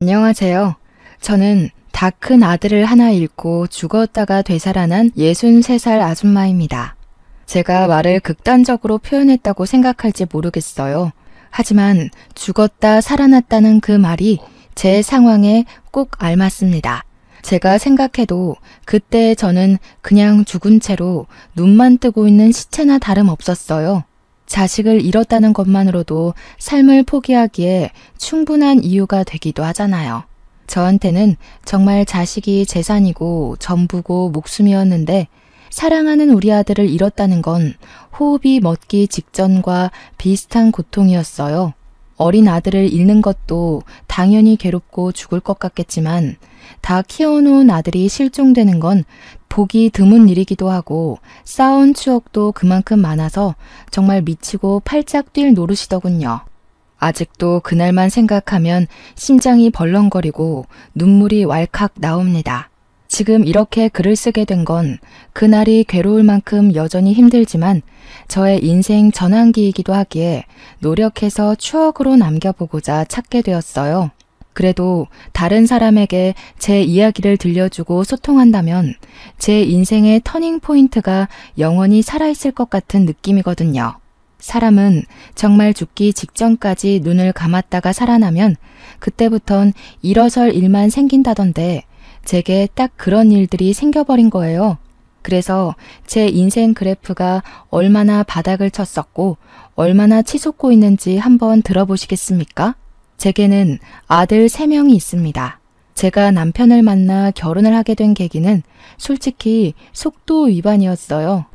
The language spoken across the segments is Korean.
안녕하세요. 저는 다 큰 아들을 하나 잃고 죽었다가 되살아난 63살 아줌마입니다. 제가 말을 극단적으로 표현했다고 생각할지 모르겠어요. 하지만 죽었다 살아났다는 그 말이 제 상황에 꼭 알맞습니다. 제가 생각해도 그때 저는 그냥 죽은 채로 눈만 뜨고 있는 시체나 다름없었어요. 자식을 잃었다는 것만으로도 삶을 포기하기에 충분한 이유가 되기도 하잖아요. 저한테는 정말 자식이 재산이고 전부고 목숨이었는데 사랑하는 우리 아들을 잃었다는 건 호흡이 멎기 직전과 비슷한 고통이었어요. 어린 아들을 잃는 것도 당연히 괴롭고 죽을 것 같겠지만 다 키워놓은 아들이 실종되는 건 보기 드문 일이기도 하고 쌓아온 추억도 그만큼 많아서 정말 미치고 팔짝 뛸 노릇이더군요. 아직도 그날만 생각하면 심장이 벌렁거리고 눈물이 왈칵 나옵니다. 지금 이렇게 글을 쓰게 된 건 그날이 괴로울 만큼 여전히 힘들지만 저의 인생 전환기이기도 하기에 노력해서 추억으로 남겨보고자 찾게 되었어요. 그래도 다른 사람에게 제 이야기를 들려주고 소통한다면 제 인생의 터닝 포인트가 영원히 살아있을 것 같은 느낌이거든요. 사람은 정말 죽기 직전까지 눈을 감았다가 살아나면 그때부턴 일어설 일만 생긴다던데 제게 딱 그런 일들이 생겨버린 거예요. 그래서 제 인생 그래프가 얼마나 바닥을 쳤었고 얼마나 치솟고 있는지 한번 들어보시겠습니까? 제게는 아들 3명이 있습니다. 제가 남편을 만나 결혼을 하게 된 계기는 솔직히 속도 위반이었어요.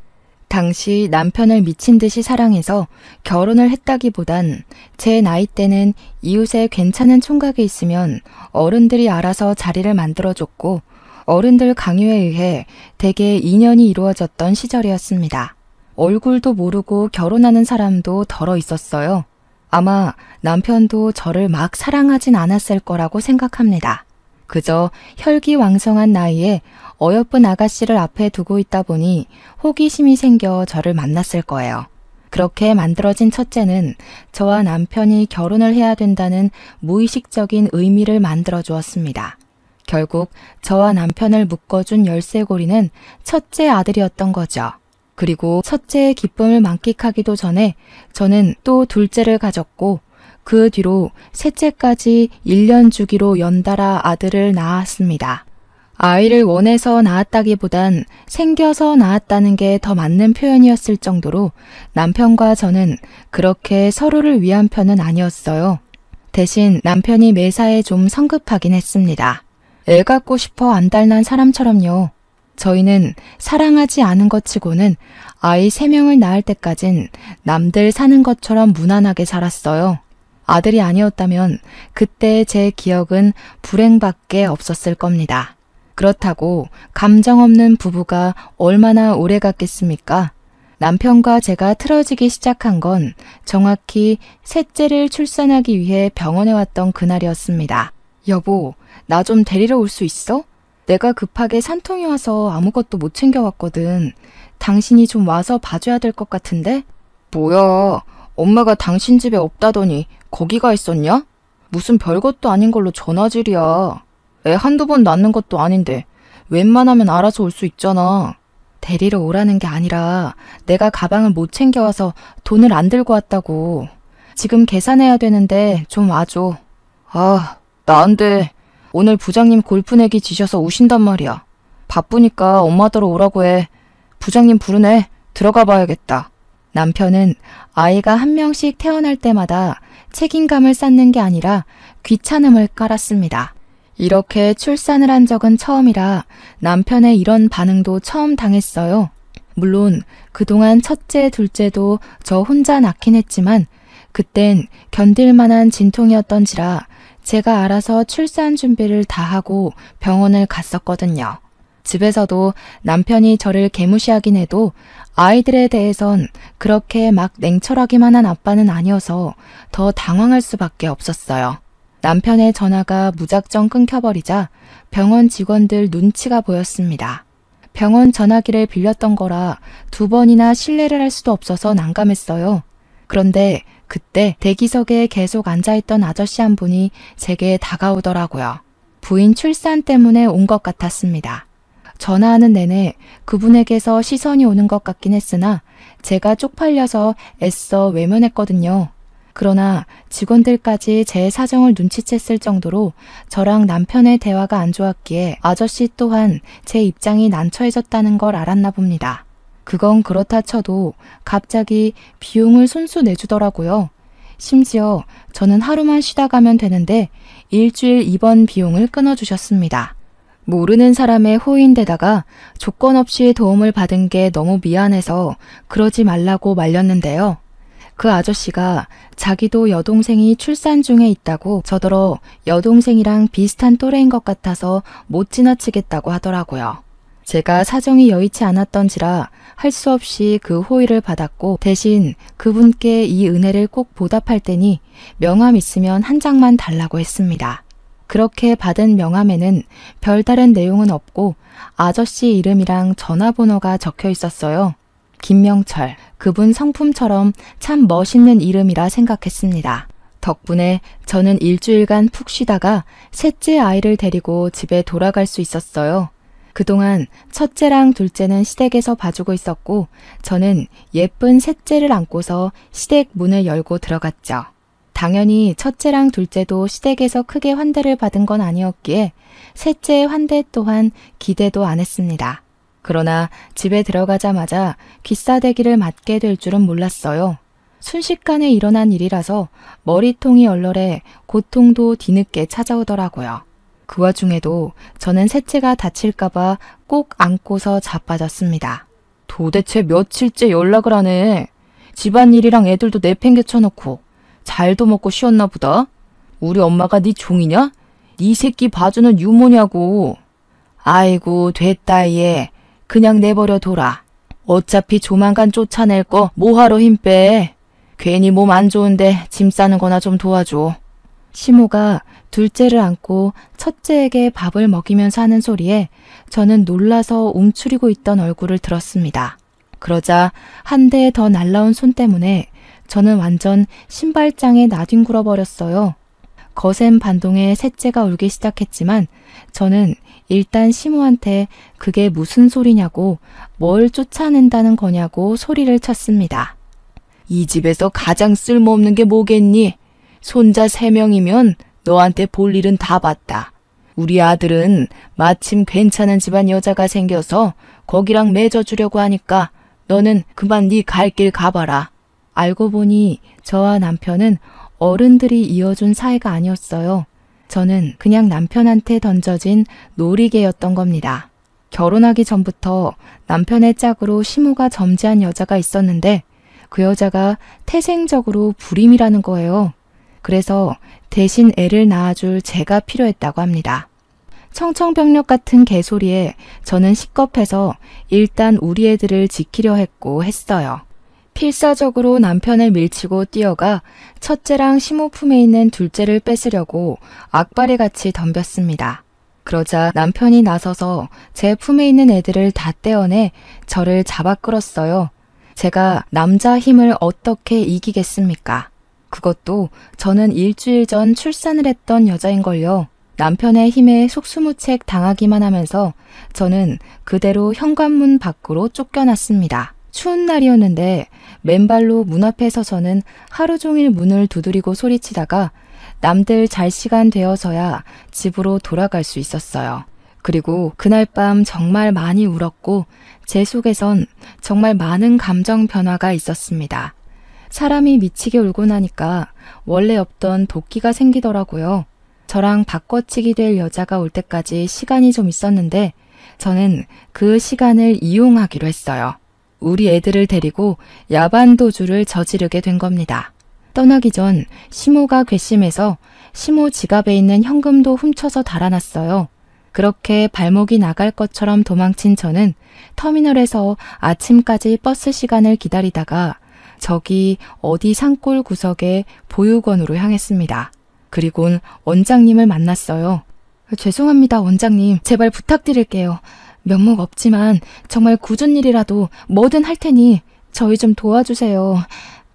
당시 남편을 미친 듯이 사랑해서 결혼을 했다기보단 제 나이 때는 이웃에 괜찮은 총각이 있으면 어른들이 알아서 자리를 만들어줬고 어른들 강요에 의해 대개 인연이 이루어졌던 시절이었습니다. 얼굴도 모르고 결혼하는 사람도 덜어 있었어요. 아마 남편도 저를 막 사랑하진 않았을 거라고 생각합니다. 그저 혈기왕성한 나이에 어여쁜 아가씨를 앞에 두고 있다 보니 호기심이 생겨 저를 만났을 거예요. 그렇게 만들어진 첫째는 저와 남편이 결혼을 해야 된다는 무의식적인 의미를 만들어 주었습니다. 결국 저와 남편을 묶어준 열쇠고리는 첫째 아들이었던 거죠. 그리고 첫째의 기쁨을 만끽하기도 전에 저는 또 둘째를 가졌고 그 뒤로 셋째까지 1년 주기로 연달아 아들을 낳았습니다. 아이를 원해서 낳았다기보단 생겨서 낳았다는 게 더 맞는 표현이었을 정도로 남편과 저는 그렇게 서로를 위한 편은 아니었어요. 대신 남편이 매사에 좀 성급하긴 했습니다. 애 갖고 싶어 안달난 사람처럼요. 저희는 사랑하지 않은 것 치고는 아이 3명을 낳을 때까진 남들 사는 것처럼 무난하게 살았어요. 아들이 아니었다면 그때 제 기억은 불행밖에 없었을 겁니다. 그렇다고 감정 없는 부부가 얼마나 오래 갔겠습니까? 남편과 제가 틀어지기 시작한 건 정확히 셋째를 출산하기 위해 병원에 왔던 그날이었습니다. 여보, 나 좀 데리러 올 수 있어? 내가 급하게 산통이 와서 아무것도 못 챙겨왔거든. 당신이 좀 와서 봐줘야 될 것 같은데? 뭐야, 엄마가 당신 집에 없다더니 거기가 있었냐? 무슨 별것도 아닌 걸로 전화질이야. 애 한두 번 낳는 것도 아닌데 웬만하면 알아서 올 수 있잖아. 데리러 오라는 게 아니라 내가 가방을 못 챙겨와서 돈을 안 들고 왔다고. 지금 계산해야 되는데 좀 와줘. 아, 나 안 돼. 오늘 부장님 골프 내기 지셔서 우신단 말이야. 바쁘니까 엄마더러 오라고 해. 부장님 부르네. 들어가 봐야겠다. 남편은 아이가 한 명씩 태어날 때마다 책임감을 쌓는 게 아니라 귀찮음을 깔았습니다. 이렇게 출산을 한 적은 처음이라 남편의 이런 반응도 처음 당했어요. 물론 그동안 첫째, 둘째도 저 혼자 낳긴 했지만 그땐 견딜 만한 진통이었던지라 제가 알아서 출산 준비를 다 하고 병원을 갔었거든요. 집에서도 남편이 저를 개무시하긴 해도 아이들에 대해선 그렇게 막 냉철하기만 한 아빠는 아니어서 더 당황할 수밖에 없었어요. 남편의 전화가 무작정 끊겨버리자 병원 직원들 눈치가 보였습니다. 병원 전화기를 빌렸던 거라 2번이나 실례를 할 수도 없어서 난감했어요. 그런데 그때 대기석에 계속 앉아있던 아저씨 한 분이 제게 다가오더라고요. 부인 출산 때문에 온 것 같았습니다. 전화하는 내내 그분에게서 시선이 오는 것 같긴 했으나 제가 쪽팔려서 애써 외면했거든요. 그러나 직원들까지 제 사정을 눈치챘을 정도로 저랑 남편의 대화가 안 좋았기에 아저씨 또한 제 입장이 난처해졌다는 걸 알았나 봅니다. 그건 그렇다 쳐도 갑자기 비용을 손수 내주더라고요. 심지어 저는 하루만 쉬다 가면 되는데 일주일 입원 비용을 끊어주셨습니다. 모르는 사람의 호의인데다가 조건 없이 도움을 받은 게 너무 미안해서 그러지 말라고 말렸는데요. 그 아저씨가 자기도 여동생이 출산 중에 있다고 저더러 여동생이랑 비슷한 또래인 것 같아서 못 지나치겠다고 하더라고요. 제가 사정이 여의치 않았던지라 할 수 없이 그 호의를 받았고 대신 그분께 이 은혜를 꼭 보답할 테니 명함 있으면 한 장만 달라고 했습니다. 그렇게 받은 명함에는 별다른 내용은 없고 아저씨 이름이랑 전화번호가 적혀 있었어요. 김명철, 그분 성품처럼 참 멋있는 이름이라 생각했습니다. 덕분에 저는 일주일간 푹 쉬다가 셋째 아이를 데리고 집에 돌아갈 수 있었어요. 그동안 첫째랑 둘째는 시댁에서 봐주고 있었고 저는 예쁜 셋째를 안고서 시댁 문을 열고 들어갔죠. 당연히 첫째랑 둘째도 시댁에서 크게 환대를 받은 건 아니었기에 셋째의 환대 또한 기대도 안 했습니다. 그러나 집에 들어가자마자 귀싸대기를 맞게 될 줄은 몰랐어요. 순식간에 일어난 일이라서 머리통이 얼얼해 고통도 뒤늦게 찾아오더라고요. 그 와중에도 저는 셋째가 다칠까봐 꼭 안고서 자빠졌습니다. 도대체 며칠째 연락을 안 해. 집안일이랑 애들도 내팽개쳐놓고 잘도 먹고 쉬었나 보다. 우리 엄마가 네 종이냐? 네 새끼 봐주는 유모냐고. 아이고 됐다 얘. 그냥 내버려 둬라. 어차피 조만간 쫓아낼 거 뭐하러 힘 빼. 괜히 몸 안 좋은데 짐 싸는 거나 좀 도와줘. 시모가 둘째를 안고 첫째에게 밥을 먹이면서 하는 소리에 저는 놀라서 움츠리고 있던 얼굴을 들었습니다. 그러자 한 대 더 날라온 손 때문에 저는 완전 신발장에 나뒹굴어 버렸어요. 거센 반동에 셋째가 울기 시작했지만 저는 일단 시모한테 그게 무슨 소리냐고 뭘 쫓아낸다는 거냐고 소리를 쳤습니다. 이 집에서 가장 쓸모없는 게 뭐겠니? 손자 3명이면 너한테 볼 일은 다 봤다. 우리 아들은 마침 괜찮은 집안 여자가 생겨서 거기랑 맺어주려고 하니까 너는 그만 네 갈 길 가봐라. 알고 보니 저와 남편은 어른들이 이어준 사이가 아니었어요. 저는 그냥 남편한테 던져진 놀이개였던 겁니다. 결혼하기 전부터 남편의 짝으로 시모가 점지한 여자가 있었는데 그 여자가 태생적으로 불임이라는 거예요. 그래서 대신 애를 낳아줄 제가 필요했다고 합니다. 청청병력 같은 개소리에 저는 식겁해서 일단 우리 애들을 지키려 했어요. 필사적으로 남편을 밀치고 뛰어가 첫째랑 시모 품에 있는 둘째를 뺏으려고 악바리 같이 덤볐습니다. 그러자 남편이 나서서 제 품에 있는 애들을 다 떼어내 저를 잡아 끌었어요. 제가 남자 힘을 어떻게 이기겠습니까? 그것도 저는 일주일 전 출산을 했던 여자인걸요. 남편의 힘에 속수무책 당하기만 하면서 저는 그대로 현관문 밖으로 쫓겨났습니다. 추운 날이었는데 맨발로 문 앞에 서서는 하루 종일 문을 두드리고 소리치다가 남들 잘 시간 되어서야 집으로 돌아갈 수 있었어요. 그리고 그날 밤 정말 많이 울었고 제 속에선 정말 많은 감정 변화가 있었습니다. 사람이 미치게 울고 나니까 원래 없던 도끼가 생기더라고요. 저랑 바꿔치기 될 여자가 올 때까지 시간이 좀 있었는데 저는 그 시간을 이용하기로 했어요. 우리 애들을 데리고 야반 도주를 저지르게 된 겁니다. 떠나기 전 시모가 괘씸해서 시모 지갑에 있는 현금도 훔쳐서 달아났어요. 그렇게 발목이 나갈 것처럼 도망친 저는 터미널에서 아침까지 버스 시간을 기다리다가 저기 어디 산골 구석에 보육원으로 향했습니다. 그리곤 원장님을 만났어요. 죄송합니다, 원장님. 제발 부탁드릴게요. 면목 없지만 정말 굳은 일이라도 뭐든 할 테니 저희 좀 도와주세요.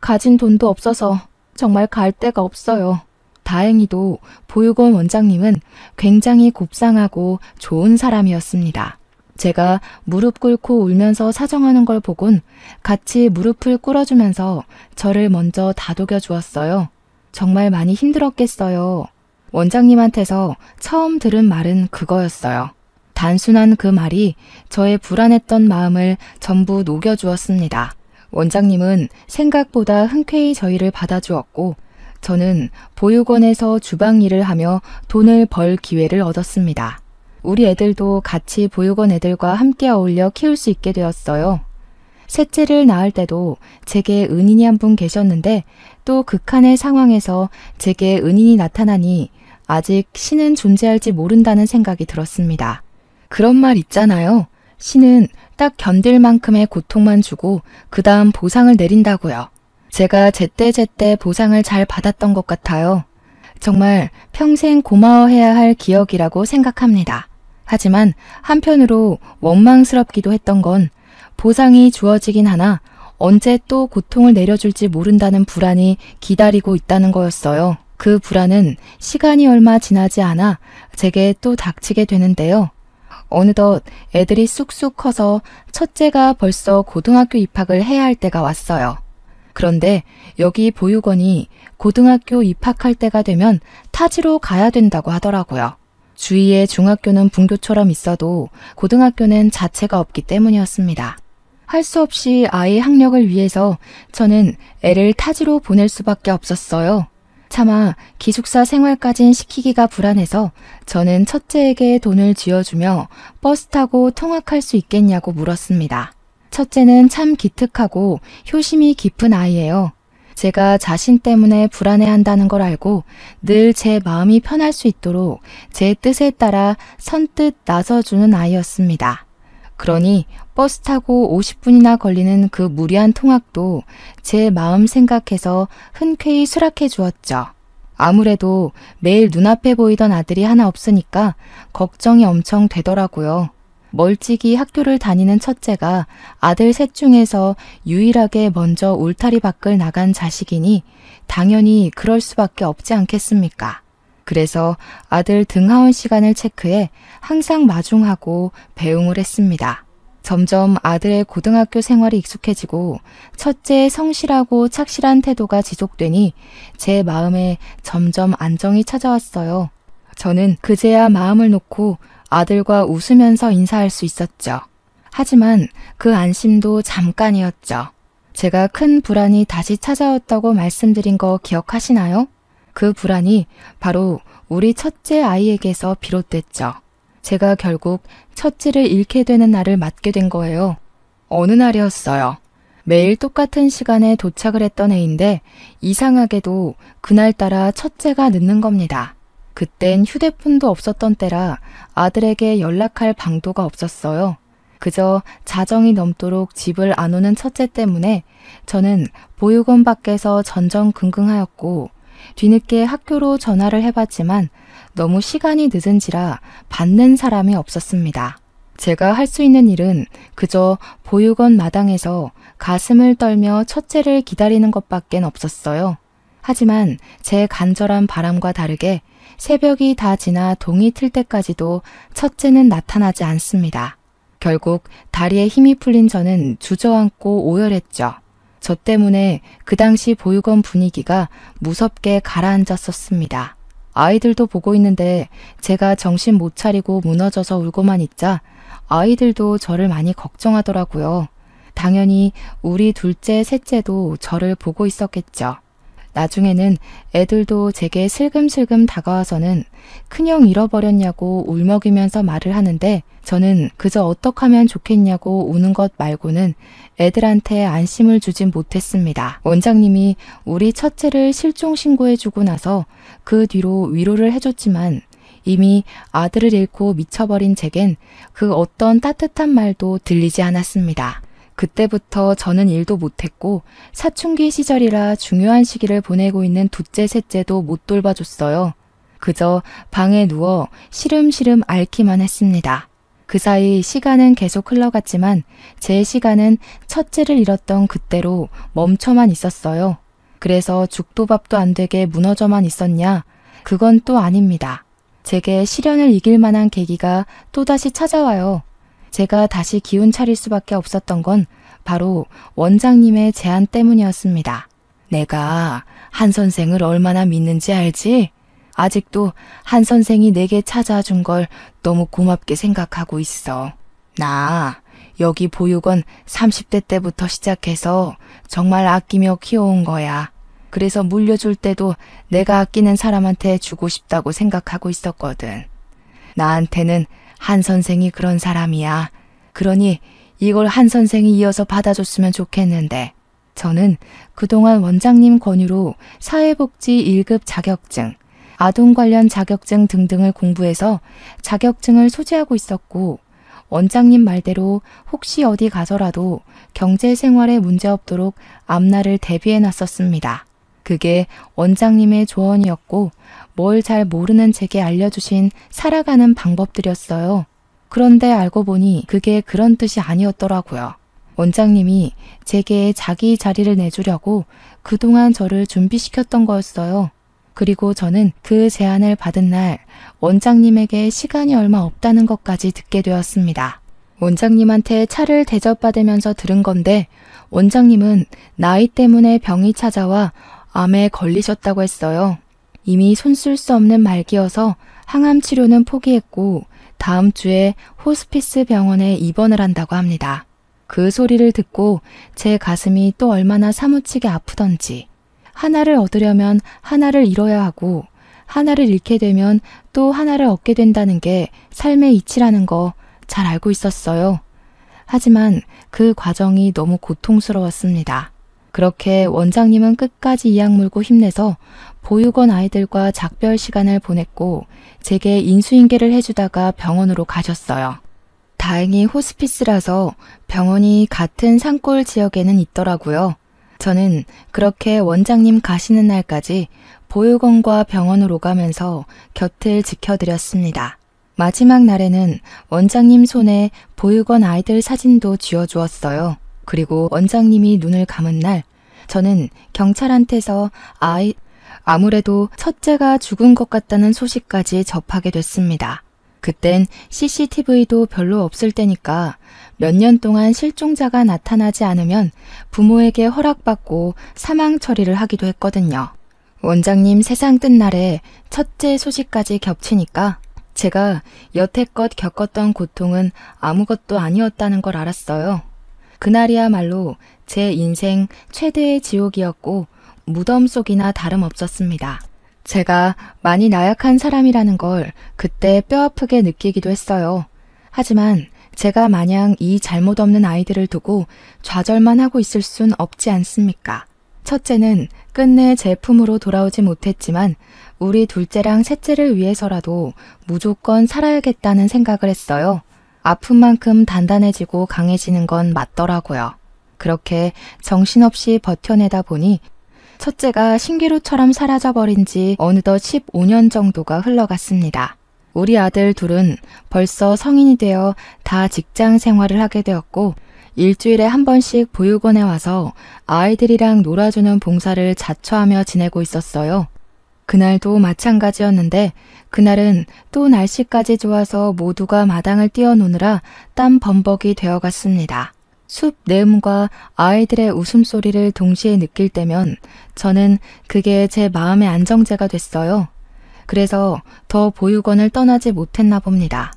가진 돈도 없어서. 정말 갈 데가 없어요. 다행히도 보육원 원장님은 굉장히 곱상하고 좋은 사람이었습니다. 제가 무릎 꿇고 울면서 사정하는 걸 보곤 같이 무릎을 꿇어주면서 저를 먼저 다독여 주었어요. 정말 많이 힘들었겠어요. 원장님한테서 처음 들은 말은 그거였어요. 단순한 그 말이 저의 불안했던 마음을 전부 녹여주었습니다. 원장님은 생각보다 흔쾌히 저희를 받아주었고 저는 보육원에서 주방 일을 하며 돈을 벌 기회를 얻었습니다. 우리 애들도 같이 보육원 애들과 함께 어울려 키울 수 있게 되었어요. 셋째를 낳을 때도 제게 은인이 한 분 계셨는데 또 극한의 상황에서 제게 은인이 나타나니 아직 신은 존재할지 모른다는 생각이 들었습니다. 그런 말 있잖아요. 신은 딱 견딜 만큼의 고통만 주고 그 다음 보상을 내린다고요. 제가 제때제때 보상을 잘 받았던 것 같아요. 정말 평생 고마워해야 할 기억이라고 생각합니다. 하지만 한편으로 원망스럽기도 했던 건 보상이 주어지긴 하나 언제 또 고통을 내려줄지 모른다는 불안이 기다리고 있다는 거였어요. 그 불안은 시간이 얼마 지나지 않아 제게 또 닥치게 되는데요. 어느덧 애들이 쑥쑥 커서 첫째가 벌써 고등학교 입학을 해야 할 때가 왔어요. 그런데 여기 보육원이 고등학교 입학할 때가 되면 타지로 가야 된다고 하더라고요. 주위에 중학교는 분교처럼 있어도 고등학교는 자체가 없기 때문이었습니다. 할 수 없이 아이 학력을 위해서 저는 애를 타지로 보낼 수밖에 없었어요. 차마 기숙사 생활까진 시키기가 불안해서 저는 첫째에게 돈을 쥐어주며 버스 타고 통학할 수 있겠냐고 물었습니다. 첫째는 참 기특하고 효심이 깊은 아이예요. 제가 자신 때문에 불안해한다는 걸 알고 늘 제 마음이 편할 수 있도록 제 뜻에 따라 선뜻 나서주는 아이였습니다. 그러니 버스 타고 50분이나 걸리는 그 무리한 통학도 제 마음 생각해서 흔쾌히 수락해 주었죠. 아무래도 매일 눈앞에 보이던 아들이 하나 없으니까 걱정이 엄청 되더라고요. 멀찍이 학교를 다니는 첫째가 아들 셋 중에서 유일하게 먼저 울타리 밖을 나간 자식이니 당연히 그럴 수밖에 없지 않겠습니까? 그래서 아들 등하원 시간을 체크해 항상 마중하고 배웅을 했습니다. 점점 아들의 고등학교 생활이 익숙해지고 첫째의 성실하고 착실한 태도가 지속되니 제 마음에 점점 안정이 찾아왔어요. 저는 그제야 마음을 놓고 아들과 웃으면서 인사할 수 있었죠. 하지만 그 안심도 잠깐이었죠. 제가 큰 불안이 다시 찾아왔다고 말씀드린 거 기억하시나요? 그 불안이 바로 우리 첫째 아이에게서 비롯됐죠. 제가 결국 첫째를 잃게 되는 날을 맞게 된 거예요. 어느 날이었어요. 매일 똑같은 시간에 도착을 했던 애인데 이상하게도 그날따라 첫째가 늦는 겁니다. 그땐 휴대폰도 없었던 때라 아들에게 연락할 방도가 없었어요. 그저 자정이 넘도록 집을 안 오는 첫째 때문에 저는 보육원 밖에서 전전긍긍하였고 뒤늦게 학교로 전화를 해봤지만 너무 시간이 늦은지라 받는 사람이 없었습니다. 제가 할 수 있는 일은 그저 보육원 마당에서 가슴을 떨며 첫째를 기다리는 것밖엔 없었어요. 하지만 제 간절한 바람과 다르게 새벽이 다 지나 동이 틀 때까지도 첫째는 나타나지 않습니다. 결국 다리에 힘이 풀린 저는 주저앉고 오열했죠. 저 때문에 그 당시 보육원 분위기가 무섭게 가라앉았었습니다. 아이들도 보고 있는데 제가 정신 못 차리고 무너져서 울고만 있자 아이들도 저를 많이 걱정하더라고요. 당연히 우리 둘째, 셋째도 저를 보고 있었겠죠. 나중에는 애들도 제게 슬금슬금 다가와서는 큰형 잃어버렸냐고 울먹이면서 말을 하는데 저는 그저 어떡하면 좋겠냐고 우는 것 말고는 애들한테 안심을 주진 못했습니다. 원장님이 우리 첫째를 실종신고해주고 나서 그 뒤로 위로를 해줬지만 이미 아들을 잃고 미쳐버린 제겐 그 어떤 따뜻한 말도 들리지 않았습니다. 그때부터 저는 일도 못했고 사춘기 시절이라 중요한 시기를 보내고 있는 둘째, 셋째도 못 돌봐줬어요. 그저 방에 누워 시름시름 앓기만 했습니다. 그 사이 시간은 계속 흘러갔지만 제 시간은 첫째를 잃었던 그때로 멈춰만 있었어요. 그래서 죽도 밥도 안 되게 무너져만 있었냐? 그건 또 아닙니다. 제게 시련을 이길 만한 계기가 또다시 찾아와요. 제가 다시 기운 차릴 수밖에 없었던 건 바로 원장님의 제안 때문이었습니다. 내가 한 선생을 얼마나 믿는지 알지? 아직도 한 선생이 내게 찾아준 걸 너무 고맙게 생각하고 있어. 나 여기 보육원 30대 때부터 시작해서 정말 아끼며 키워온 거야. 그래서 물려줄 때도 내가 아끼는 사람한테 주고 싶다고 생각하고 있었거든. 나한테는 한 선생이 그런 사람이야. 그러니 이걸 한 선생이 이어서 받아줬으면 좋겠는데, 저는 그동안 원장님 권유로 사회복지 1급 자격증, 아동 관련 자격증 등등을 공부해서 자격증을 소지하고 있었고, 원장님 말대로 혹시 어디 가서라도 경제 생활에 문제 없도록 앞날을 대비해 놨었습니다. 그게 원장님의 조언이었고, 뭘 잘 모르는 제게 알려주신 살아가는 방법들이었어요. 그런데 알고 보니 그게 그런 뜻이 아니었더라고요. 원장님이 제게 자기 자리를 내주려고 그동안 저를 준비시켰던 거였어요. 그리고 저는 그 제안을 받은 날 원장님에게 시간이 얼마 없다는 것까지 듣게 되었습니다. 원장님한테 차를 대접받으면서 들은 건데, 원장님은 나이 때문에 병이 찾아와 암에 걸리셨다고 했어요. 이미 손쓸 수 없는 말기여서 항암 치료는 포기했고 다음 주에 호스피스 병원에 입원을 한다고 합니다. 그 소리를 듣고 제 가슴이 또 얼마나 사무치게 아프던지, 하나를 얻으려면 하나를 잃어야 하고 하나를 잃게 되면 또 하나를 얻게 된다는 게 삶의 이치라는 거 잘 알고 있었어요. 하지만 그 과정이 너무 고통스러웠습니다. 그렇게 원장님은 끝까지 이악 물고 힘내서 보육원 아이들과 작별 시간을 보냈고 제게 인수인계를 해주다가 병원으로 가셨어요. 다행히 호스피스라서 병원이 같은 산골 지역에는 있더라고요. 저는 그렇게 원장님 가시는 날까지 보육원과 병원을 오가면서 곁을 지켜드렸습니다. 마지막 날에는 원장님 손에 보육원 아이들 사진도 쥐어주었어요. 그리고 원장님이 눈을 감은 날, 저는 경찰한테서 아무래도 첫째가 죽은 것 같다는 소식까지 접하게 됐습니다. 그땐 CCTV도 별로 없을 때니까 몇 년 동안 실종자가 나타나지 않으면 부모에게 허락받고 사망 처리를 하기도 했거든요. 원장님 세상 뜬 날에 첫째 소식까지 겹치니까 제가 여태껏 겪었던 고통은 아무것도 아니었다는 걸 알았어요. 그날이야말로 제 인생 최대의 지옥이었고 무덤 속이나 다름없었습니다. 제가 많이 나약한 사람이라는 걸 그때 뼈아프게 느끼기도 했어요. 하지만 제가 마냥 이 잘못 없는 아이들을 두고 좌절만 하고 있을 순 없지 않습니까? 첫째는 끝내 제 품으로 돌아오지 못했지만 우리 둘째랑 셋째를 위해서라도 무조건 살아야겠다는 생각을 했어요. 아픈 만큼 단단해지고 강해지는 건 맞더라고요. 그렇게 정신없이 버텨내다 보니 첫째가 신기루처럼 사라져버린 지 어느덧 15년 정도가 흘러갔습니다. 우리 아들 둘은 벌써 성인이 되어 다 직장 생활을 하게 되었고 일주일에 한 번씩 보육원에 와서 아이들이랑 놀아주는 봉사를 자처하며 지내고 있었어요. 그날도 마찬가지였는데 그날은 또 날씨까지 좋아서 모두가 마당을 뛰어노느라 땀 범벅이 되어갔습니다. 숲 내음과 아이들의 웃음소리를 동시에 느낄 때면 저는 그게 제 마음의 안정제가 됐어요. 그래서 더 보육원을 떠나지 못했나 봅니다.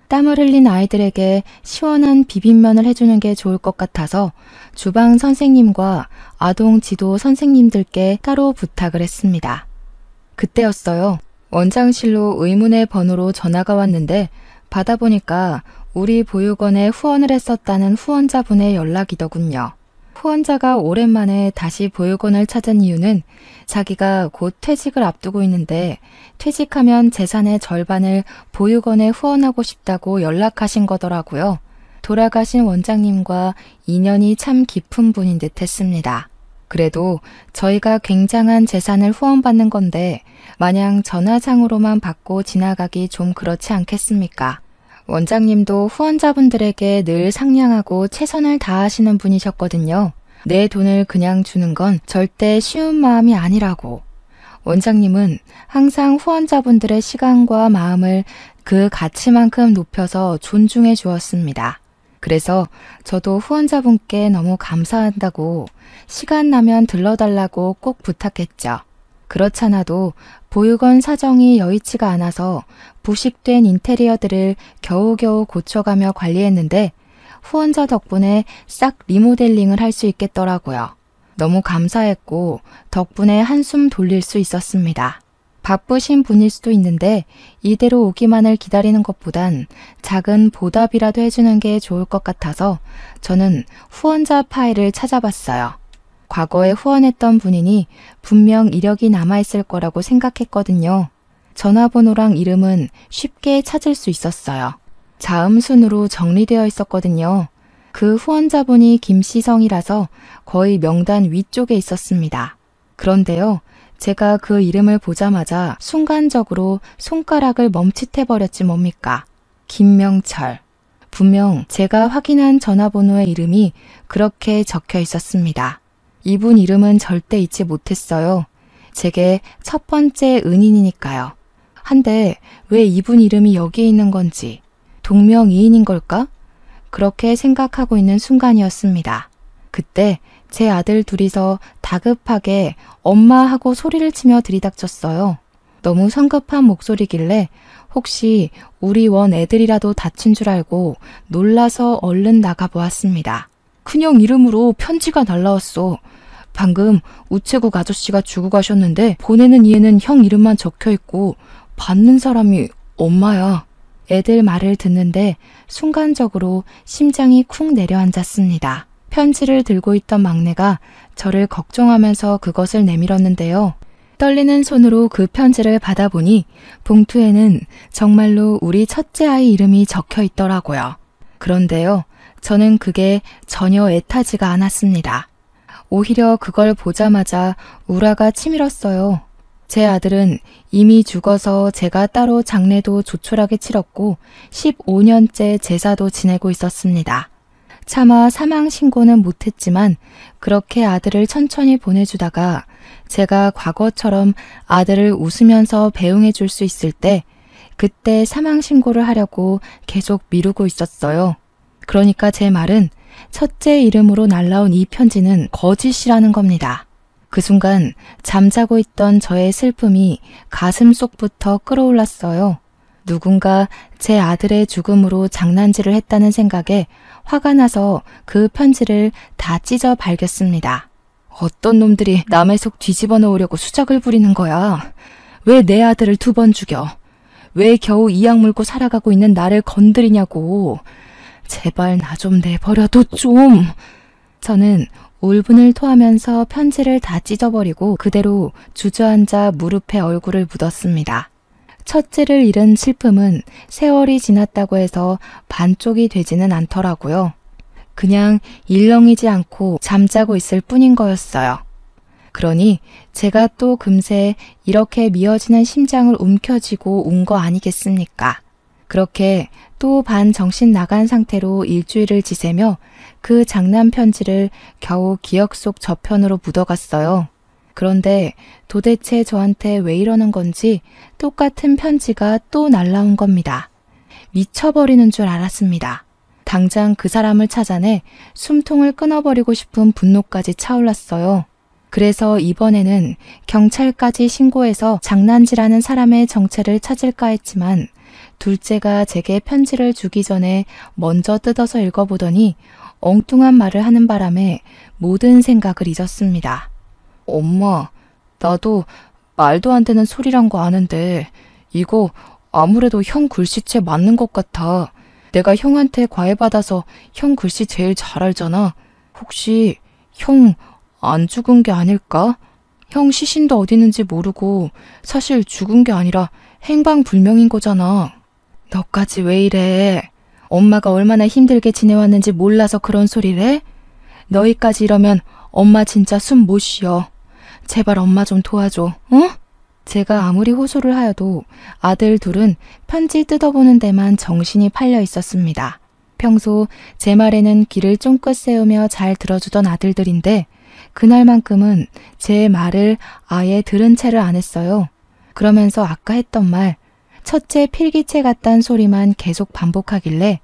땀을 흘린 아이들에게 시원한 비빔면을 해주는 게 좋을 것 같아서 주방 선생님과 아동 지도 선생님들께 따로 부탁을 했습니다. 그때였어요. 원장실로 의문의 번호로 전화가 왔는데 받아보니까 우리 보육원에 후원을 했었다는 후원자분의 연락이더군요. 후원자가 오랜만에 다시 보육원을 찾은 이유는 자기가 곧 퇴직을 앞두고 있는데 퇴직하면 재산의 절반을 보육원에 후원하고 싶다고 연락하신 거더라고요. 돌아가신 원장님과 인연이 참 깊은 분인 듯 했습니다. 그래도 저희가 굉장한 재산을 후원받는 건데 마냥 전화상으로만 받고 지나가기 좀 그렇지 않겠습니까? 원장님도 후원자분들에게 늘 상냥하고 최선을 다하시는 분이셨거든요. 내 돈을 그냥 주는 건 절대 쉬운 마음이 아니라고. 원장님은 항상 후원자분들의 시간과 마음을 그 가치만큼 높여서 존중해 주었습니다. 그래서 저도 후원자분께 너무 감사한다고 시간 나면 들러달라고 꼭 부탁했죠. 그렇잖아도 보육원 사정이 여의치가 않아서 부식된 인테리어들을 겨우겨우 고쳐가며 관리했는데 후원자 덕분에 싹 리모델링을 할 수 있겠더라고요. 너무 감사했고 덕분에 한숨 돌릴 수 있었습니다. 바쁘신 분일 수도 있는데 이대로 오기만을 기다리는 것보단 작은 보답이라도 해주는 게 좋을 것 같아서 저는 후원자 파일을 찾아봤어요. 과거에 후원했던 분이니 분명 이력이 남아있을 거라고 생각했거든요. 전화번호랑 이름은 쉽게 찾을 수 있었어요. 자음순으로 정리되어 있었거든요. 그 후원자분이 김씨성이라서 거의 명단 위쪽에 있었습니다. 그런데요, 제가 그 이름을 보자마자 순간적으로 손가락을 멈칫해버렸지 뭡니까? 김명철. 분명 제가 확인한 전화번호의 이름이 그렇게 적혀 있었습니다. 이분 이름은 절대 잊지 못했어요. 제게 첫 번째 은인이니까요. 한데 왜 이분 이름이 여기에 있는 건지, 동명이인인 걸까? 그렇게 생각하고 있는 순간이었습니다. 그때 제 아들 둘이서 다급하게 엄마 하고 소리를 치며 들이닥쳤어요. 너무 성급한 목소리길래 혹시 우리 원 애들이라도 다친 줄 알고 놀라서 얼른 나가보았습니다. 큰형 이름으로 편지가 날라왔어. 방금 우체국 아저씨가 주고 가셨는데 보내는 이에는 형 이름만 적혀있고 받는 사람이 엄마야. 애들 말을 듣는데 순간적으로 심장이 쿵 내려앉았습니다. 편지를 들고 있던 막내가 저를 걱정하면서 그것을 내밀었는데요. 떨리는 손으로 그 편지를 받아보니 봉투에는 정말로 우리 첫째 아이 이름이 적혀 있더라고요. 그런데요, 저는 그게 전혀 애타지가 않았습니다. 오히려 그걸 보자마자 우라가 치밀었어요. 제 아들은 이미 죽어서 제가 따로 장례도 조촐하게 치렀고 15년째 제사도 지내고 있었습니다. 차마 사망 신고는 못했지만 그렇게 아들을 천천히 보내주다가 제가 과거처럼 아들을 웃으면서 배웅해 줄 수 있을 때 그때 사망 신고를 하려고 계속 미루고 있었어요. 그러니까 제 말은 첫째 이름으로 날라온 이 편지는 거짓이라는 겁니다. 그 순간 잠자고 있던 저의 슬픔이 가슴 속부터 끌어올랐어요. 누군가 제 아들의 죽음으로 장난질을 했다는 생각에 화가 나서 그 편지를 다 찢어 발겼습니다. 어떤 놈들이 남의 속 뒤집어 놓으려고 수작을 부리는 거야. 왜 내 아들을 2번 죽여? 왜 겨우 이악 물고 살아가고 있는 나를 건드리냐고. 제발 나 좀 내버려둬 좀. 저는 울분을 토하면서 편지를 다 찢어버리고 그대로 주저앉아 무릎에 얼굴을 묻었습니다. 첫째를 잃은 슬픔은 세월이 지났다고 해서 반쪽이 되지는 않더라고요. 그냥 일렁이지 않고 잠자고 있을 뿐인 거였어요. 그러니 제가 또 금세 이렇게 미어지는 심장을 움켜쥐고 운 거 아니겠습니까? 그렇게 또 반 정신 나간 상태로 일주일을 지새며 그 장난 편지를 겨우 기억 속 저편으로 묻어갔어요. 그런데 도대체 저한테 왜 이러는 건지 똑같은 편지가 또 날라온 겁니다. 미쳐버리는 줄 알았습니다. 당장 그 사람을 찾아내 숨통을 끊어버리고 싶은 분노까지 차올랐어요. 그래서 이번에는 경찰까지 신고해서 장난질하는 사람의 정체를 찾을까 했지만 둘째가 제게 편지를 주기 전에 먼저 뜯어서 읽어보더니 엉뚱한 말을 하는 바람에 모든 생각을 잊었습니다. 엄마, 나도 말도 안 되는 소리란 거 아는데 이거 아무래도 형 글씨체 맞는 것 같아. 내가 형한테 과외받아서 형 글씨 제일 잘 알잖아. 혹시 형 안 죽은 게 아닐까? 형 시신도 어디 있는지 모르고 사실 죽은 게 아니라 행방불명인 거잖아. 너까지 왜 이래? 엄마가 얼마나 힘들게 지내왔는지 몰라서 그런 소리를 해? 너희까지 이러면 엄마 진짜 숨 못 쉬어. 제발 엄마 좀 도와줘, 응? 제가 아무리 호소를 하여도 아들 둘은 편지 뜯어보는 데만 정신이 팔려 있었습니다. 평소 제 말에는 귀를 쫑긋 세우며 잘 들어주던 아들들인데 그날만큼은 제 말을 아예 들은 채를 안 했어요. 그러면서 아까 했던 말, 첫째 필기체 같단 소리만 계속 반복하길래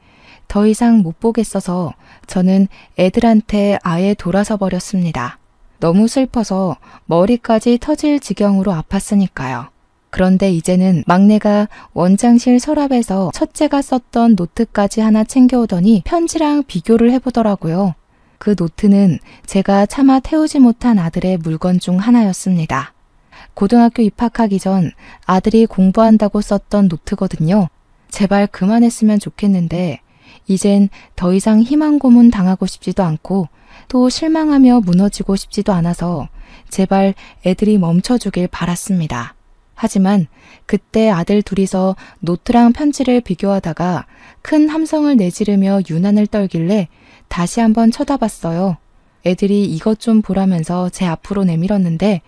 더 이상 못 보겠어서 저는 애들한테 아예 돌아서 버렸습니다. 너무 슬퍼서 머리까지 터질 지경으로 아팠으니까요. 그런데 이제는 막내가 원장실 서랍에서 첫째가 썼던 노트까지 하나 챙겨오더니 편지랑 비교를 해보더라고요. 그 노트는 제가 차마 태우지 못한 아들의 물건 중 하나였습니다. 고등학교 입학하기 전 아들이 공부한다고 썼던 노트거든요. 제발 그만했으면 좋겠는데 이젠 더 이상 희망 고문 당하고 싶지도 않고 또 실망하며 무너지고 싶지도 않아서 제발 애들이 멈춰주길 바랐습니다. 하지만 그때 아들 둘이서 노트랑 편지를 비교하다가 큰 함성을 내지르며 유난을 떨길래 다시 한번 쳐다봤어요. 애들이 이것 좀 보라면서 제 앞으로 내밀었는데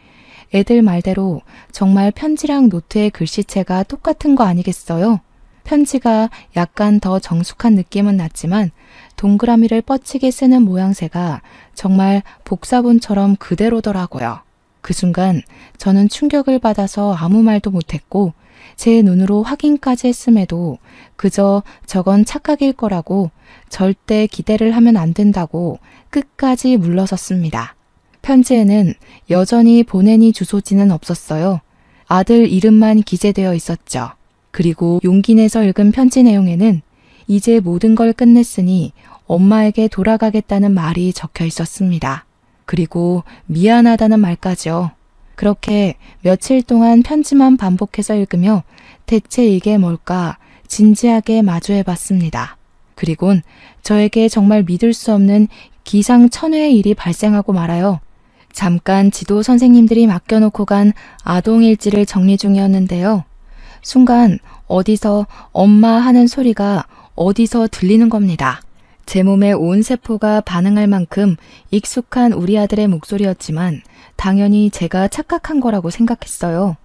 애들 말대로 정말 편지랑 노트의 글씨체가 똑같은 거 아니겠어요? 편지가 약간 더 정숙한 느낌은 났지만 동그라미를 뻗치게 쓰는 모양새가 정말 복사본처럼 그대로더라고요. 그 순간 저는 충격을 받아서 아무 말도 못했고 제 눈으로 확인까지 했음에도 그저 저건 착각일 거라고 절대 기대를 하면 안 된다고 끝까지 물러섰습니다. 편지에는 여전히 보내니 주소지는 없었어요. 아들 이름만 기재되어 있었죠. 그리고 용기 내서 읽은 편지 내용에는 이제 모든 걸 끝냈으니 엄마에게 돌아가겠다는 말이 적혀 있었습니다. 그리고 미안하다는 말까지요. 그렇게 며칠 동안 편지만 반복해서 읽으며 대체 이게 뭘까 진지하게 마주해봤습니다. 그리곤 저에게 정말 믿을 수 없는 기상천외의 일이 발생하고 말아요. 잠깐 지도 선생님들이 맡겨놓고 간 아동일지를 정리 중이었는데요. 순간 어디서 엄마 하는 소리가 어디서 들리는 겁니다. 제 몸의 온 세포가 반응할 만큼 익숙한 우리 아들의 목소리였지만 당연히 제가 착각한 거라고 생각했어요.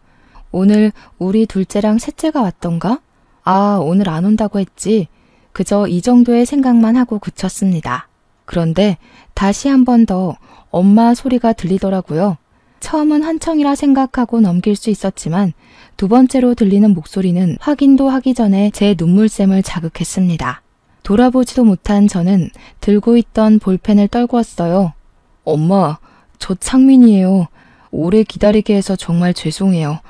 오늘 우리 둘째랑 셋째가 왔던가? 아, 오늘 안 온다고 했지. 그저 이 정도의 생각만 하고 그쳤습니다. 그런데 다시 한 번 더 엄마 소리가 들리더라고요. 처음은 한청이라 생각하고 넘길 수 있었지만 두 번째로 들리는 목소리는 확인도 하기 전에 제 눈물샘을 자극했습니다. 돌아보지도 못한 저는 들고 있던 볼펜을 떨구었어요. 엄마, 저 창민이에요. 오래 기다리게 해서 정말 죄송해요.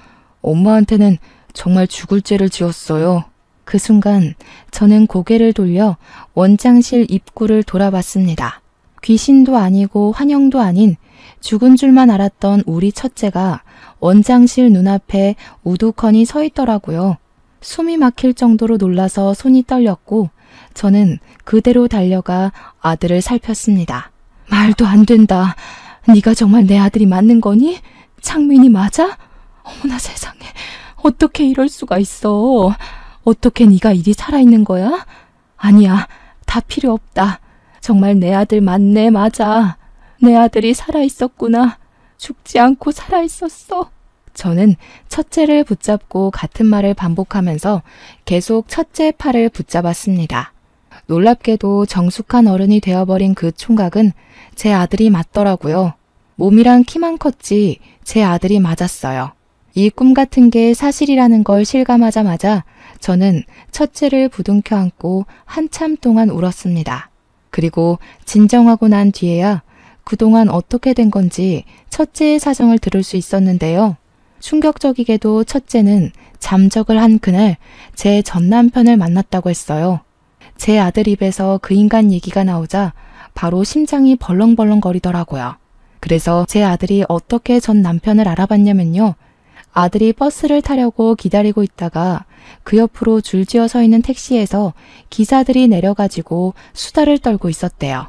엄마한테는 정말 죽을 죄를 지었어요. 그 순간 저는 고개를 돌려 원장실 입구를 돌아봤습니다. 귀신도 아니고 환영도 아닌 죽은 줄만 알았던 우리 첫째가 원장실 눈앞에 우두커니 서 있더라고요. 숨이 막힐 정도로 놀라서 손이 떨렸고 저는 그대로 달려가 아들을 살폈습니다. 말도 안 된다. 네가 정말 내 아들이 맞는 거니? 창민이 맞아? 어머나 세상에. 어떻게 이럴 수가 있어. 어떻게 네가 이리 살아있는 거야? 아니야. 다 필요 없다. 정말 내 아들 맞네. 맞아. 내 아들이 살아있었구나. 죽지 않고 살아있었어. 저는 첫째를 붙잡고 같은 말을 반복하면서 계속 첫째 팔을 붙잡았습니다. 놀랍게도 정숙한 어른이 되어버린 그 총각은 제 아들이 맞더라고요. 몸이랑 키만 컸지 제 아들이 맞았어요. 이 꿈 같은 게 사실이라는 걸 실감하자마자 저는 첫째를 부둥켜 안고 한참 동안 울었습니다. 그리고 진정하고 난 뒤에야 그동안 어떻게 된 건지 첫째의 사정을 들을 수 있었는데요. 충격적이게도 첫째는 잠적을 한 그날 제 전 남편을 만났다고 했어요. 제 아들 입에서 그 인간 얘기가 나오자 바로 심장이 벌렁벌렁 거리더라고요. 그래서 제 아들이 어떻게 전 남편을 알아봤냐면요. 아들이 버스를 타려고 기다리고 있다가 그 옆으로 줄지어 서 있는 택시에서 기사들이 내려가지고 수다를 떨고 있었대요.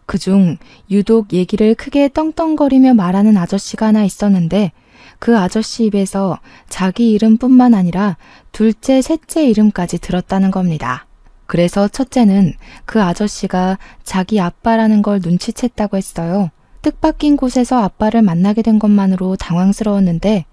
그중 유독 얘기를 크게 떵떵거리며 말하는 아저씨가 하나 있었는데 그 아저씨 입에서 자기 이름뿐만 아니라 둘째, 셋째 이름까지 들었다는 겁니다. 그래서 첫째는 그 아저씨가 자기 아빠라는 걸 눈치챘다고 했어요. 뜻밖인 곳에서 아빠를 만나게 된 것만으로 당황스러웠는데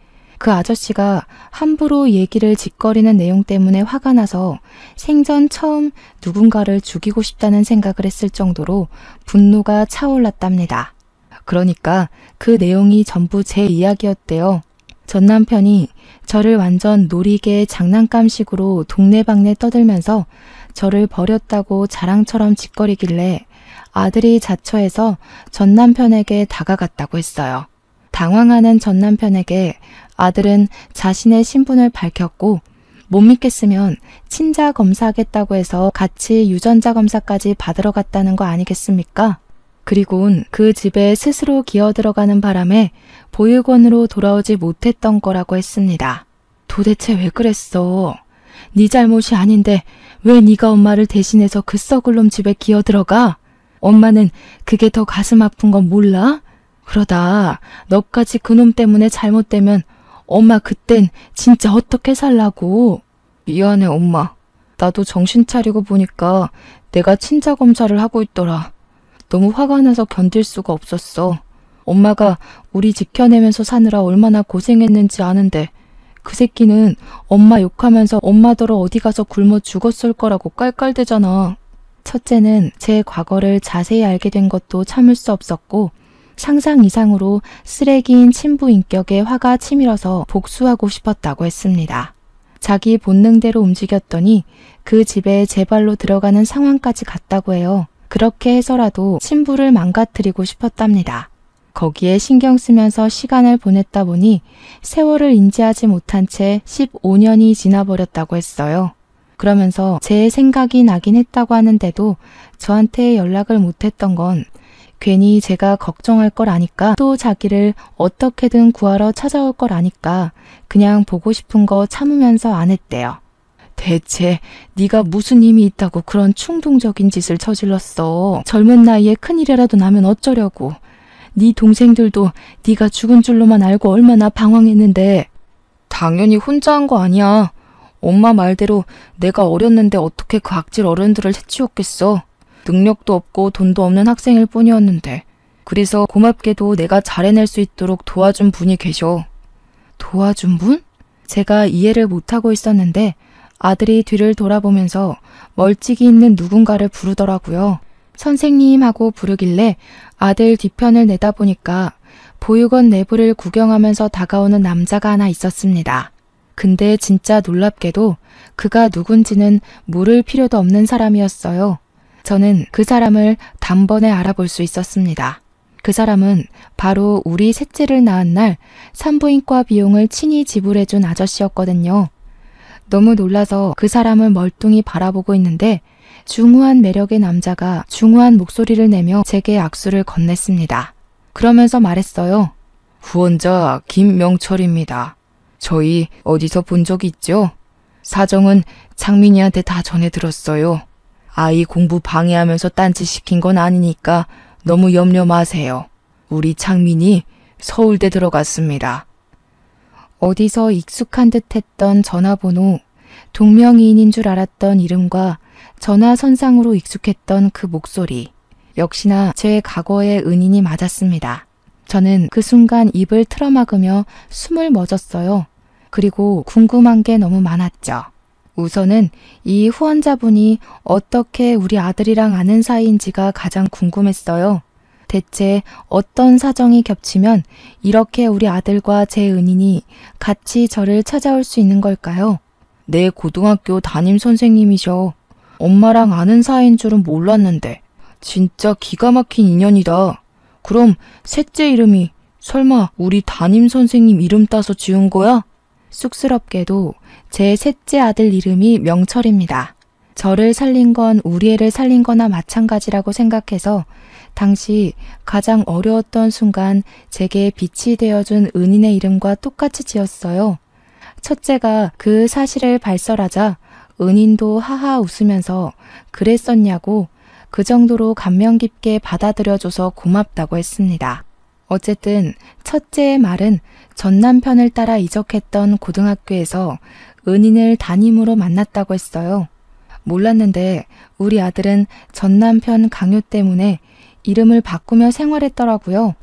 그 아저씨가 함부로 얘기를 짓거리는 내용 때문에 화가 나서 생전 처음 누군가를 죽이고 싶다는 생각을 했을 정도로 분노가 차올랐답니다. 그러니까 그 내용이 전부 제 이야기였대요. 전 남편이 저를 완전 놀이개 장난감식으로 동네방네 떠들면서 저를 버렸다고 자랑처럼 짓거리길래 아들이 자처해서 전 남편에게 다가갔다고 했어요. 당황하는 전 남편에게 아들은 자신의 신분을 밝혔고 못 믿겠으면 친자 검사하겠다고 해서 같이 유전자 검사까지 받으러 갔다는 거 아니겠습니까? 그리고는 그 집에 스스로 기어들어가는 바람에 보육원으로 돌아오지 못했던 거라고 했습니다. 도대체 왜 그랬어? 네 잘못이 아닌데 왜 네가 엄마를 대신해서 그 썩을 놈 집에 기어들어가? 엄마는 그게 더 가슴 아픈 건 몰라? 그러다 너까지 그놈 때문에 잘못되면 엄마 그땐 진짜 어떻게 살라고? 미안해 엄마. 나도 정신 차리고 보니까 내가 친자 검사를 하고 있더라. 너무 화가 나서 견딜 수가 없었어. 엄마가 우리 지켜내면서 사느라 얼마나 고생했는지 아는데 그 새끼는 엄마 욕하면서 엄마더러 어디 가서 굶어 죽었을 거라고 깔깔대잖아. 첫째는 제 과거를 자세히 알게 된 것도 참을 수 없었고 상상 이상으로 쓰레기인 친부 인격에 화가 치밀어서 복수하고 싶었다고 했습니다. 자기 본능대로 움직였더니 그 집에 제 발로 들어가는 상황까지 갔다고 해요. 그렇게 해서라도 친부를 망가뜨리고 싶었답니다. 거기에 신경 쓰면서 시간을 보냈다 보니 세월을 인지하지 못한 채 15년이 지나버렸다고 했어요. 그러면서 제 생각이 나긴 했다고 하는데도 저한테 연락을 못했던 건 괜히 제가 걱정할 걸 아니까 또 자기를 어떻게든 구하러 찾아올 걸 아니까 그냥 보고 싶은 거 참으면서 안 했대요. 대체 네가 무슨 힘이 있다고 그런 충동적인 짓을 저질렀어. 젊은 나이에 큰일이라도 나면 어쩌려고. 네 동생들도 네가 죽은 줄로만 알고 얼마나 방황했는데. 당연히 혼자 한 거 아니야. 엄마 말대로 내가 어렸는데 어떻게 그 악질 어른들을 해치웠겠어. 능력도 없고 돈도 없는 학생일 뿐이었는데. 그래서 고맙게도 내가 잘해낼 수 있도록 도와준 분이 계셔. 도와준 분? 제가 이해를 못하고 있었는데 아들이 뒤를 돌아보면서 멀찍이 있는 누군가를 부르더라고요. 선생님 하고 부르길래 아들 뒤편을 내다보니까 보육원 내부를 구경하면서 다가오는 남자가 하나 있었습니다. 근데 진짜 놀랍게도 그가 누군지는 물을 필요도 없는 사람이었어요. 저는 그 사람을 단번에 알아볼 수 있었습니다. 그 사람은 바로 우리 셋째를 낳은 날 산부인과 비용을 친히 지불해준 아저씨였거든요. 너무 놀라서 그 사람을 멀뚱히 바라보고 있는데 중후한 매력의 남자가 중후한 목소리를 내며 제게 악수를 건넸습니다. 그러면서 말했어요. 후원자 김명철입니다. 저희 어디서 본 적 있죠? 사정은 창민이한테 다 전해 들었어요. 아이 공부 방해하면서 딴짓 시킨 건 아니니까 너무 염려 마세요. 우리 창민이 서울대 들어갔습니다. 어디서 익숙한 듯 했던 전화번호, 동명이인인 줄 알았던 이름과 전화선상으로 익숙했던 그 목소리. 역시나 제 과거의 은인이 맞았습니다. 저는 그 순간 입을 틀어막으며 숨을 멎었어요. 그리고 궁금한 게 너무 많았죠. 우선은 이 후원자분이 어떻게 우리 아들이랑 아는 사이인지가 가장 궁금했어요. 대체 어떤 사정이 겹치면 이렇게 우리 아들과 제 은인이 같이 저를 찾아올 수 있는 걸까요? 내 고등학교 담임 선생님이셔. 엄마랑 아는 사이인 줄은 몰랐는데 진짜 기가 막힌 인연이다. 그럼 셋째 이름이 설마 우리 담임 선생님 이름 따서 지은 거야? 쑥스럽게도 제 셋째 아들 이름이 명철입니다. 저를 살린 건 우리 애를 살린 거나 마찬가지라고 생각해서 당시 가장 어려웠던 순간 제게 빛이 되어준 은인의 이름과 똑같이 지었어요. 첫째가 그 사실을 발설하자 은인도 하하 웃으면서 그랬었냐고 그 정도로 감명 깊게 받아들여줘서 고맙다고 했습니다. 어쨌든 첫째의 말은 전 남편을 따라 이적했던 고등학교에서 은인을 담임으로 만났다고 했어요. 몰랐는데 우리 아들은 전 남편 강요 때문에 이름을 바꾸며 생활했더라고요.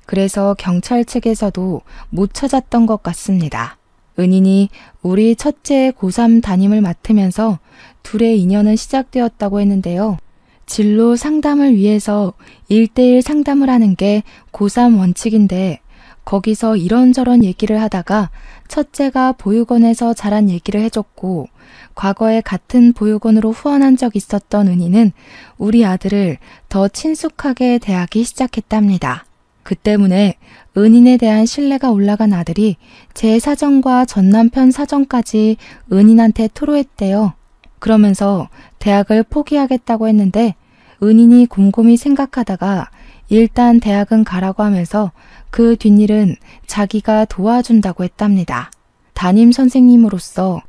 그래서 경찰 측에서도 못 찾았던 것 같습니다. 은인이 우리 첫째의 고3 담임을 맡으면서 둘의 인연은 시작되었다고 했는데요. 진로 상담을 위해서 1대1 상담을 하는 게 고3 원칙인데 거기서 이런저런 얘기를 하다가 첫째가 보육원에서 자란 얘기를 해줬고 과거에 같은 보육원으로 후원한 적 있었던 은희는 우리 아들을 더 친숙하게 대하기 시작했답니다. 그 때문에 은인에 대한 신뢰가 올라간 아들이 제 사정과 전 남편 사정까지 은인한테 토로했대요. 그러면서 대학을 포기하겠다고 했는데 은인이 곰곰이 생각하다가 일단 대학은 가라고 하면서 그 뒷일은 자기가 도와준다고 했답니다. 담임 선생님으로서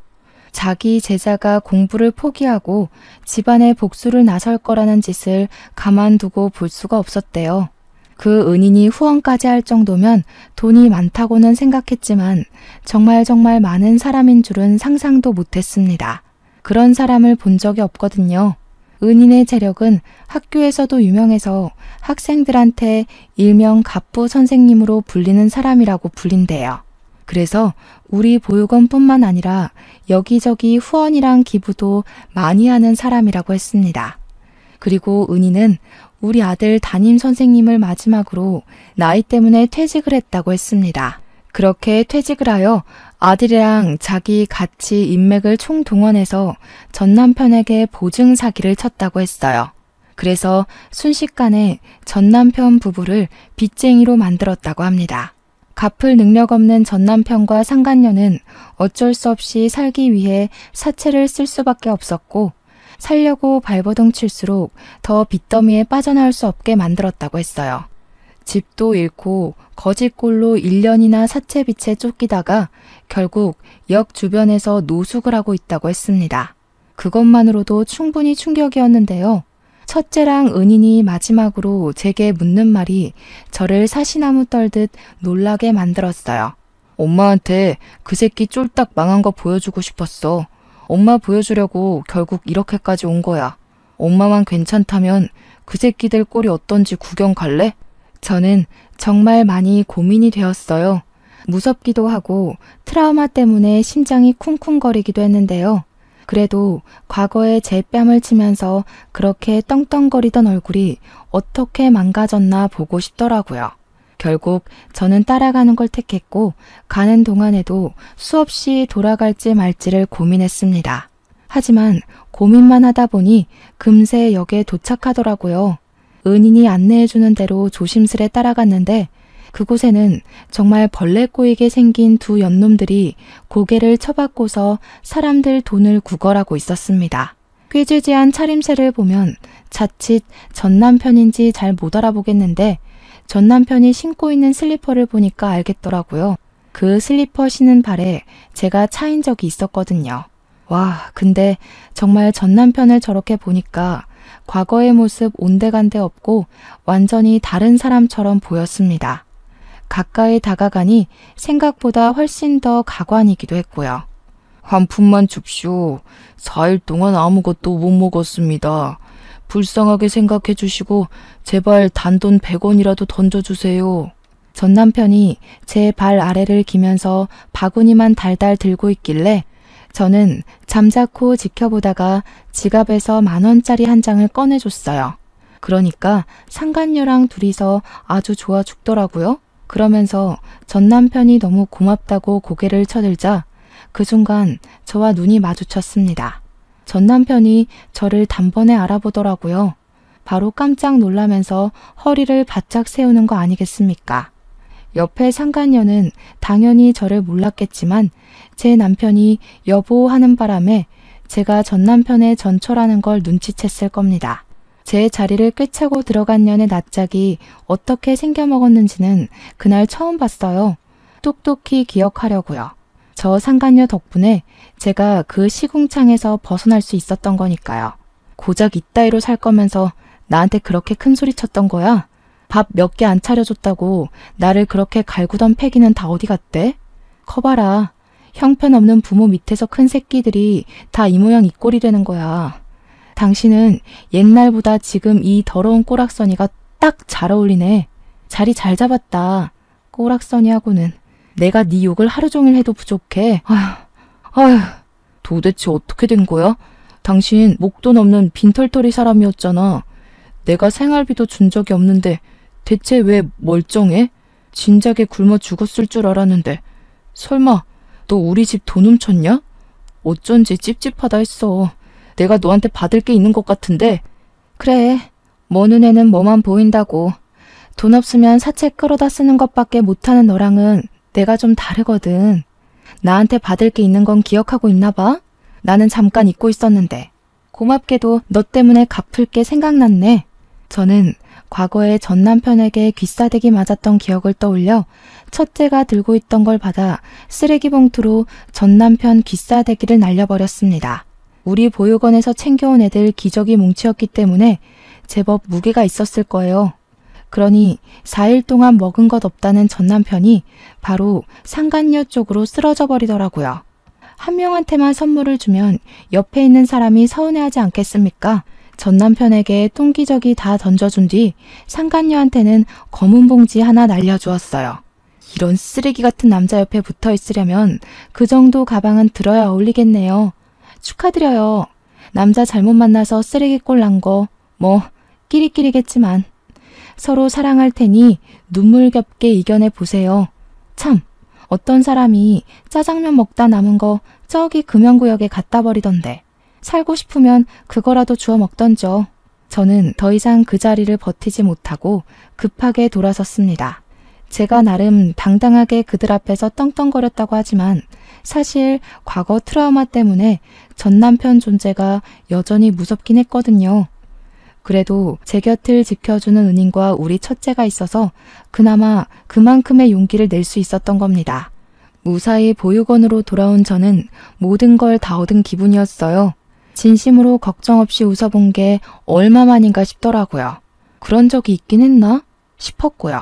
자기 제자가 공부를 포기하고 집안의 복수를 나설 거라는 짓을 가만두고 볼 수가 없었대요. 그 은인이 후원까지 할 정도면 돈이 많다고는 생각했지만 정말 많은 사람인 줄은 상상도 못했습니다. 그런 사람을 본 적이 없거든요. 은인의 재력은 학교에서도 유명해서 학생들한테 일명 갑부 선생님으로 불리는 사람이라고 불린대요. 그래서 우리 보육원뿐만 아니라 여기저기 후원이랑 기부도 많이 하는 사람이라고 했습니다. 그리고 은희는 우리 아들 담임 선생님을 마지막으로 나이 때문에 퇴직을 했다고 했습니다. 그렇게 퇴직을 하여 아들이랑 자기 같이 인맥을 총동원해서 전 남편에게 보증 사기를 쳤다고 했어요. 그래서 순식간에 전 남편 부부를 빚쟁이로 만들었다고 합니다. 갚을 능력 없는 전 남편과 상간녀는 어쩔 수 없이 살기 위해 사채를 쓸 수밖에 없었고 살려고 발버둥 칠수록 더 빚더미에 빠져나올 수 없게 만들었다고 했어요. 집도 잃고 거짓골로 1년이나 사채빚에 쫓기다가 결국 역 주변에서 노숙을 하고 있다고 했습니다. 그것만으로도 충분히 충격이었는데요. 첫째랑 은인이 마지막으로 제게 묻는 말이 저를 사시나무 떨듯 놀라게 만들었어요. 엄마한테 그 새끼 쫄딱 망한 거 보여주고 싶었어. 엄마 보여주려고 결국 이렇게까지 온 거야. 엄마만 괜찮다면 그 새끼들 꼴이 어떤지 구경 갈래? 저는 정말 많이 고민이 되었어요. 무섭기도 하고 트라우마 때문에 심장이 쿵쿵거리기도 했는데요. 그래도 과거에 제 뺨을 치면서 그렇게 떵떵거리던 얼굴이 어떻게 망가졌나 보고 싶더라고요. 결국 저는 따라가는 걸 택했고 가는 동안에도 수없이 돌아갈지 말지를 고민했습니다. 하지만 고민만 하다 보니 금세 역에 도착하더라고요. 은인이 안내해주는 대로 조심스레 따라갔는데 그곳에는 정말 벌레 꼬이게 생긴 두 연놈들이 고개를 쳐박고서 사람들 돈을 구걸하고 있었습니다. 꾀지지한 차림새를 보면 자칫 전 남편인지 잘 못 알아보겠는데 전 남편이 신고 있는 슬리퍼를 보니까 알겠더라고요. 그 슬리퍼 신은 발에 제가 차인 적이 있었거든요. 와, 근데 정말 전 남편을 저렇게 보니까 과거의 모습 온데간데 없고 완전히 다른 사람처럼 보였습니다. 가까이 다가가니 생각보다 훨씬 더 가관이기도 했고요. 한 푼만 줍쇼. 4일 동안 아무것도 못 먹었습니다. 불쌍하게 생각해 주시고 제발 단돈 100원이라도 던져주세요. 전 남편이 제 발 아래를 기면서 바구니만 달달 들고 있길래 저는 잠자코 지켜보다가 지갑에서 10,000원짜리 한 장을 꺼내줬어요. 그러니까 상간녀랑 둘이서 아주 좋아 죽더라고요. 그러면서 전 남편이 너무 고맙다고 고개를 쳐들자 그 순간 저와 눈이 마주쳤습니다. 전 남편이 저를 단번에 알아보더라고요. 바로 깜짝 놀라면서 허리를 바짝 세우는 거 아니겠습니까? 옆에 상간녀는 당연히 저를 몰랐겠지만 제 남편이 여보 하는 바람에 제가 전 남편의 전처라는 걸 눈치챘을 겁니다. 제 자리를 꿰차고 들어간 년의 낯짝이 어떻게 생겨먹었는지는 그날 처음 봤어요. 똑똑히 기억하려고요. 저 상간녀 덕분에 제가 그 시궁창에서 벗어날 수 있었던 거니까요. 고작 이따위로 살 거면서 나한테 그렇게 큰 소리 쳤던 거야? 밥 몇 개 안 차려줬다고 나를 그렇게 갈구던 패기는 다 어디 갔대? 커봐라. 형편없는 부모 밑에서 큰 새끼들이 다 이 모양 이 꼴이 되는 거야. 당신은 옛날보다 지금 이 더러운 꼬락서니가 딱 잘 어울리네. 자리 잘 잡았다. 꼬락서니하고는. 내가 네 욕을 하루 종일 해도 부족해. 아휴, 도대체 어떻게 된 거야? 당신 목돈 없는 빈털터리 사람이었잖아. 내가 생활비도 준 적이 없는데 대체 왜 멀쩡해? 진작에 굶어 죽었을 줄 알았는데. 설마 너 우리 집 돈 훔쳤냐? 어쩐지 찝찝하다 했어. 내가 너한테 받을 게 있는 것 같은데. 그래, 뭐 눈에는 뭐만 보인다고. 돈 없으면 사채 끌어다 쓰는 것밖에 못하는 너랑은 내가 좀 다르거든. 나한테 받을 게 있는 건 기억하고 있나 봐? 나는 잠깐 잊고 있었는데. 고맙게도 너 때문에 갚을 게 생각났네. 저는 과거에 전 남편에게 귀싸대기 맞았던 기억을 떠올려 첫째가 들고 있던 걸 받아 쓰레기 봉투로 전 남편 귀싸대기를 날려버렸습니다. 우리 보육원에서 챙겨온 애들 기저귀 뭉치였기 때문에 제법 무게가 있었을 거예요. 그러니 4일 동안 먹은 것 없다는 전 남편이 바로 상간녀 쪽으로 쓰러져 버리더라고요. 한 명한테만 선물을 주면 옆에 있는 사람이 서운해하지 않겠습니까? 전 남편에게 똥기저귀 다 던져준 뒤 상간녀한테는 검은 봉지 하나 날려주었어요. 이런 쓰레기 같은 남자 옆에 붙어 있으려면 그 정도 가방은 들어야 어울리겠네요. 축하드려요. 남자 잘못 만나서 쓰레기꼴 난 거 뭐 끼리끼리겠지만 서로 사랑할 테니 눈물겹게 이겨내 보세요. 참, 어떤 사람이 짜장면 먹다 남은 거 저기 금연구역에 갖다 버리던데. 살고 싶으면 그거라도 주워 먹던죠. 저는 더 이상 그 자리를 버티지 못하고 급하게 돌아섰습니다. 제가 나름 당당하게 그들 앞에서 떵떵거렸다고 하지만 사실 과거 트라우마 때문에 전 남편 존재가 여전히 무섭긴 했거든요. 그래도 제 곁을 지켜주는 은인과 우리 첫째가 있어서 그나마 그만큼의 용기를 낼 수 있었던 겁니다. 무사히 보육원으로 돌아온 저는 모든 걸 다 얻은 기분이었어요. 진심으로 걱정 없이 웃어본 게 얼마만인가 싶더라고요. 그런 적이 있긴 했나 싶었고요.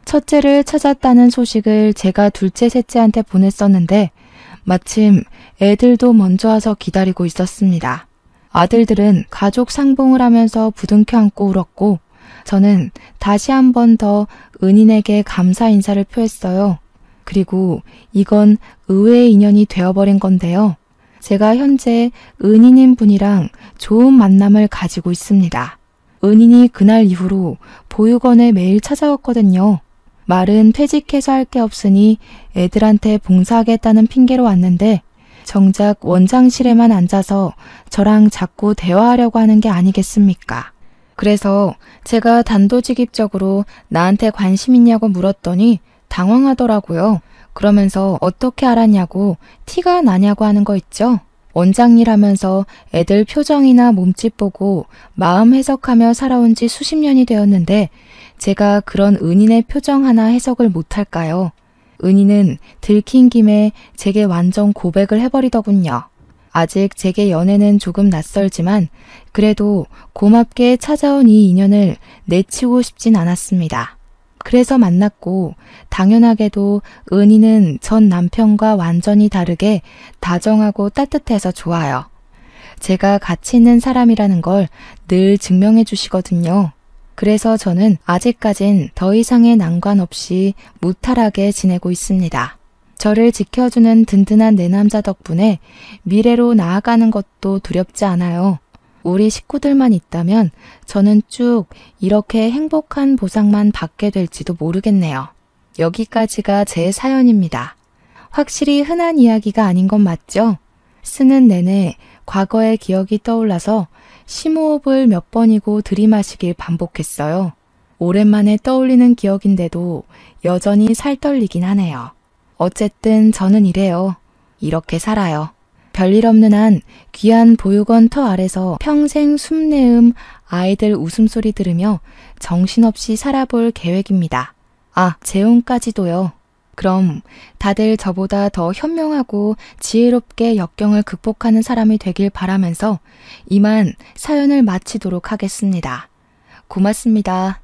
첫째를 찾았다는 소식을 제가 둘째, 셋째한테 보냈었는데 마침 애들도 먼저 와서 기다리고 있었습니다. 아들들은 가족 상봉을 하면서 부둥켜 안고 울었고 저는 다시 한 번 더 은인에게 감사 인사를 표했어요. 그리고 이건 의외의 인연이 되어버린 건데요. 제가 현재 은인인 분이랑 좋은 만남을 가지고 있습니다. 은인이 그날 이후로 보육원에 매일 찾아왔거든요. 말은 퇴직해서 할 게 없으니 애들한테 봉사하겠다는 핑계로 왔는데 정작 원장실에만 앉아서 저랑 자꾸 대화하려고 하는 게 아니겠습니까? 그래서 제가 단도직입적으로 나한테 관심 있냐고 물었더니 당황하더라고요. 그러면서 어떻게 알았냐고 티가 나냐고 하는 거 있죠? 원장일 하면서 애들 표정이나 몸짓 보고 마음 해석하며 살아온 지 수십 년이 되었는데 제가 그런 은인의 표정 하나 해석을 못할까요? 은인은 들킨 김에 제게 완전 고백을 해버리더군요. 아직 제게 연애는 조금 낯설지만 그래도 고맙게 찾아온 이 인연을 내치우고 싶진 않았습니다. 그래서 만났고 당연하게도 은희는 전 남편과 완전히 다르게 다정하고 따뜻해서 좋아요. 제가 가치 있는 사람이라는 걸 늘 증명해 주시거든요. 그래서 저는 아직까진 더 이상의 난관 없이 무탈하게 지내고 있습니다. 저를 지켜주는 든든한 내 남자 덕분에 미래로 나아가는 것도 두렵지 않아요. 우리 식구들만 있다면 저는 쭉 이렇게 행복한 보상만 받게 될지도 모르겠네요. 여기까지가 제 사연입니다. 확실히 흔한 이야기가 아닌 건 맞죠? 쓰는 내내 과거의 기억이 떠올라서 심호흡을 몇 번이고 들이마시길 반복했어요. 오랜만에 떠올리는 기억인데도 여전히 살떨리긴 하네요. 어쨌든 저는 이래요. 이렇게 살아요. 별일 없는 한 귀한 보육원 터 아래서 평생 숨내음 아이들 웃음소리 들으며 정신없이 살아볼 계획입니다. 아, 재혼까지도요. 그럼 다들 저보다 더 현명하고 지혜롭게 역경을 극복하는 사람이 되길 바라면서 이만 사연을 마치도록 하겠습니다. 고맙습니다.